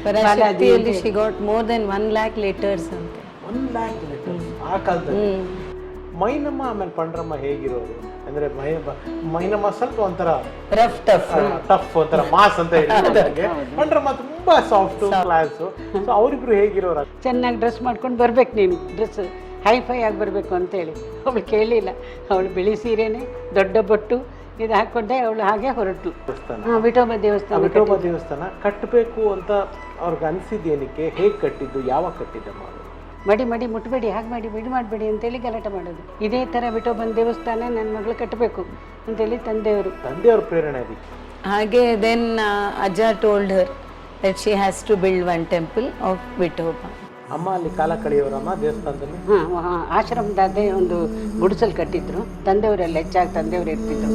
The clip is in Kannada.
ಪರಾಶಕ್ತಿಯಲ್ಲಿ she got more than 1 lakh letters ಅಂತೆ. 1 lakh letters ಆ ಕಾಲದಲ್ಲಿ. ಮೈನಮ್ಮ ಆಮೇಲೆ ಪಂಡ್ರಮ್ಮ ಹೇಗಿರೋರು ಅಂದ್ರೆ ಮೈನಮ್ಮ ಸ್ವಲ್ಪ ಒಂಥರ ಟಫ್ ಒಂಥರ ಮಾಸ್ ಅಂತ ಹೇಳಿದ್ರೆ ಪಂಡ್ರಮ್ಮ ತುಂಬಾ ಸಾಫ್ಟ್ ಕ್ಲಾಸ್. ಸೊ ಅವರಿಬ್ರು ಹೇಗಿರೋರು? ಚೆನ್ನಾಗಿ ಡ್ರೆಸ್ ಮಾಡ್ಕೊಂಡು ಬರ್ಬೇಕು ನೀನು, ಡ್ರೆಸ್ ಹೈಫೈ ಆಗಿ ಬರಬೇಕು ಅಂತೇಳಿ. ಅವಳು ಕೇಳಲಿಲ್ಲ, ಅವಳು ಬಿಳಿ ಸೀರೆನೇ ದೊಡ್ಡ ಬೊಟ್ಟು ಇದು ಹಾಕ್ಕೊಂಡೆ ಅವಳು ಹಾಗೆ ಹೊರಟು. ವಿಠೋಬ ದೇವಸ್ಥಾನ ಕಟ್ಟಬೇಕು ಅಂತ ಅವ್ರಿಗೆ ಅನಿಸಿದ್ದೇನಕ್ಕೆ? ಹೇಗೆ ಕಟ್ಟಿದ್ದು, ಯಾವಾಗ ಕಟ್ಟಿದ್ದಮ್ಮ? ಮಡಿ ಮುಟ್ಬೇಡಿ, ಹಾಗೆ ಮಾಡಿ ಬಿಡಿ ಮಾಡಬೇಡಿ ಅಂತೇಳಿ ಗಲಾಟೆ ಮಾಡೋದು. ಇದೇ ಥರ ವಿಠೋಬನ ದೇವಸ್ಥಾನ ನನ್ನ ಮಗಳು ಕಟ್ಟಬೇಕು ಅಂತೇಳಿ ತಂದೆಯವ್ರ ಪ್ರೇರಣೆ ಅದಕ್ಕೆ. ಹಾಗೆ ದೆನ್ ಅಜ್ಜ told Har that she has to build one temple of Vithoba. ಅಮ್ಮ ಅಲ್ಲಿ ಕಾಲ ಕಳೆಯೋರಮ್ಮ ದೇವಸ್ಥಾನದಲ್ಲಿ. ಆಶ್ರಮದಾದೆ ಒಂದು ಗುಡಿಸಲು ಕಟ್ಟಿದ್ರು. ತಂದೆಯವರೆಲ್ಲ ಹೆಚ್ಚಾಗಿ ತಂದೆಯವರು ಇರ್ತಿದ್ರು.